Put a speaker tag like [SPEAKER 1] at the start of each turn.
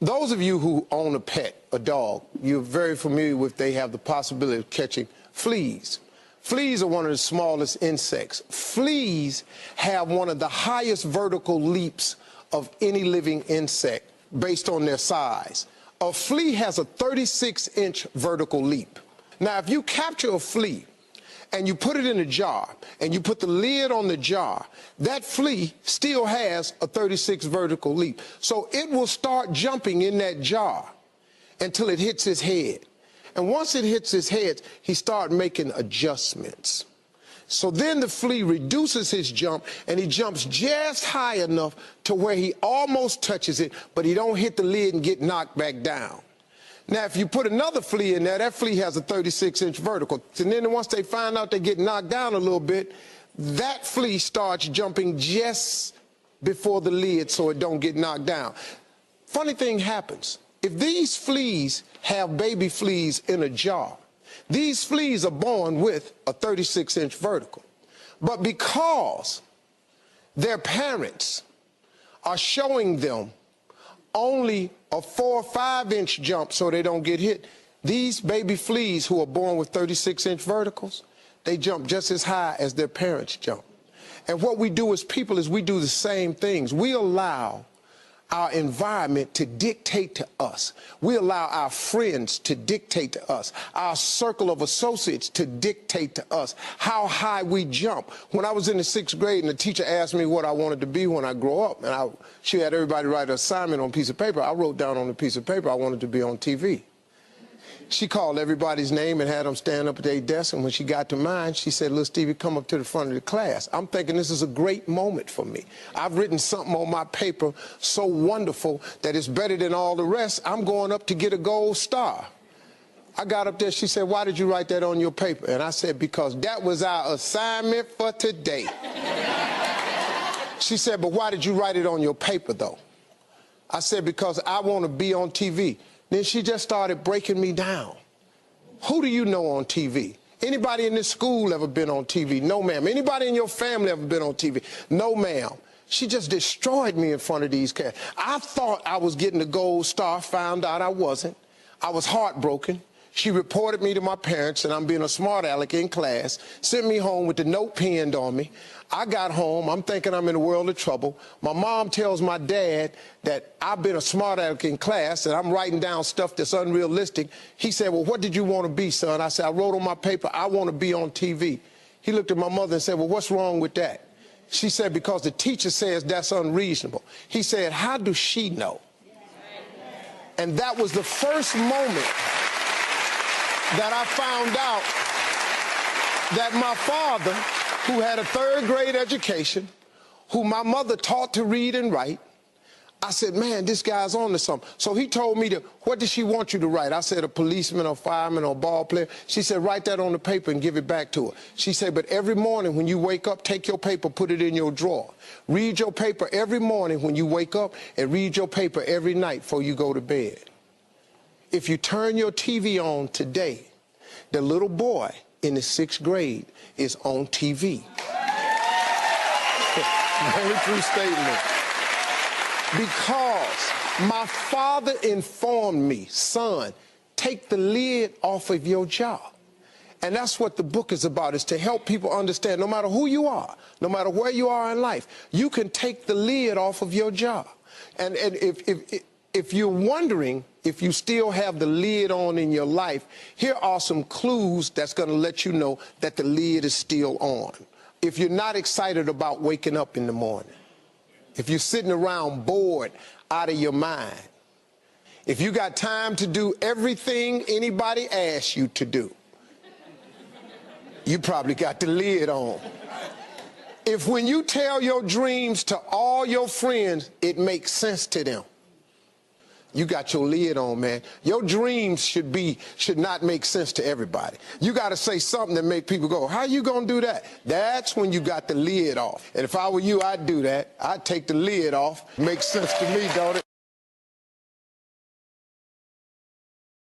[SPEAKER 1] Those of you who own a pet, a dog, you're very familiar with they have the possibility of catching fleas. Fleas are one of the smallest insects. Fleas have one of the highest vertical leaps of any living insect based on their size. A flea has a 36-inch vertical leap. Now, if you capture a flea and you put it in a jar and you put the lid on the jar, that flea still has a 36 vertical leap. So it will start jumping in that jar until it hits his head. And once it hits his head, he starts making adjustments. So then the flea reduces his jump and he jumps just high enough to where he almost touches it, but he don't hit the lid and get knocked back down. Now, if you put another flea in there, that flea has a 36-inch vertical. And then once they find out they get knocked down a little bit, that flea starts jumping just before the lid so it don't get knocked down. Funny thing happens. If these fleas have baby fleas in a jar, these fleas are born with a 36-inch vertical. But because their parents are showing them only a 4 or 5-inch jump so they don't get hit, these baby fleas who are born with 36-inch verticals, they jump just as high as their parents jump. And what we do as people is we do the same things. We allow our environment to dictate to us. We allow our friends to dictate to us, our circle of associates to dictate to us how high we jump. When I was in the 6th grade and the teacher asked me what I wanted to be when I grow up, and she had everybody write an assignment on a piece of paper, I wrote down on a piece of paper I wanted to be on TV. She called everybody's name and had them stand up at their desk, and when she got to mine, she said, "Little Stevie, come up to the front of the class." I'm thinking this is a great moment for me. I've written something on my paper so wonderful that it's better than all the rest. I'm going up to get a gold star. I got up there, she said, "Why did you write that on your paper?" And I said, "Because that was our assignment for today." She said, "But why did you write it on your paper, though?" I said, "Because I want to be on TV." Then she just started breaking me down. Who do you know on TV? Anybody in this school ever been on TV? No, ma'am. Anybody in your family ever been on TV? No, ma'am. She just destroyed me in front of these cats. I thought I was getting the gold star, found out I wasn't. I was heartbroken. She reported me to my parents, and I'm being a smart aleck in class, sent me home with the note pinned on me. I got home. I'm thinking I'm in a world of trouble. My mom tells my dad that I've been a smart aleck in class, and I'm writing down stuff that's unrealistic. He said, "Well, what did you want to be, son?" I said, "I wrote on my paper, I want to be on TV." He looked at my mother and said, "Well, what's wrong with that?" She said, "Because the teacher says that's unreasonable." He said, "How does she know?" And that was the first moment that I found out that my father, who had a 3rd grade education, who my mother taught to read and write, I said, "Man, this guy's on to something." So he told me what does she want you to write? I said, "A policeman or fireman or ball player." She said, "Write that on the paper and give it back to her." She said, "But every morning when you wake up, take your paper, put it in your drawer. Read your paper every morning when you wake up, and read your paper every night before you go to bed. If you turn your TV on today, the little boy in the 6th grade is on TV." Very true statement. Because my father informed me, "Son, take the lid off of your job." And that's what the book is about, is to help people understand no matter who you are, no matter where you are in life, you can take the lid off of your job. And if you're wondering if you still have the lid on in your life, here are some clues that's going to let you know that the lid is still on. If you're not excited about waking up in the morning, if you're sitting around bored out of your mind, if you got time to do everything anybody asks you to do, you probably got the lid on. If when you tell your dreams to all your friends, it makes sense to them, you got your lid on, man. Your dreams should not make sense to everybody. You got to say something that make people go, "How you going to do that?" That's when you got the lid off. And if I were you, I'd do that. I'd take the lid off. Makes sense to me, don't it?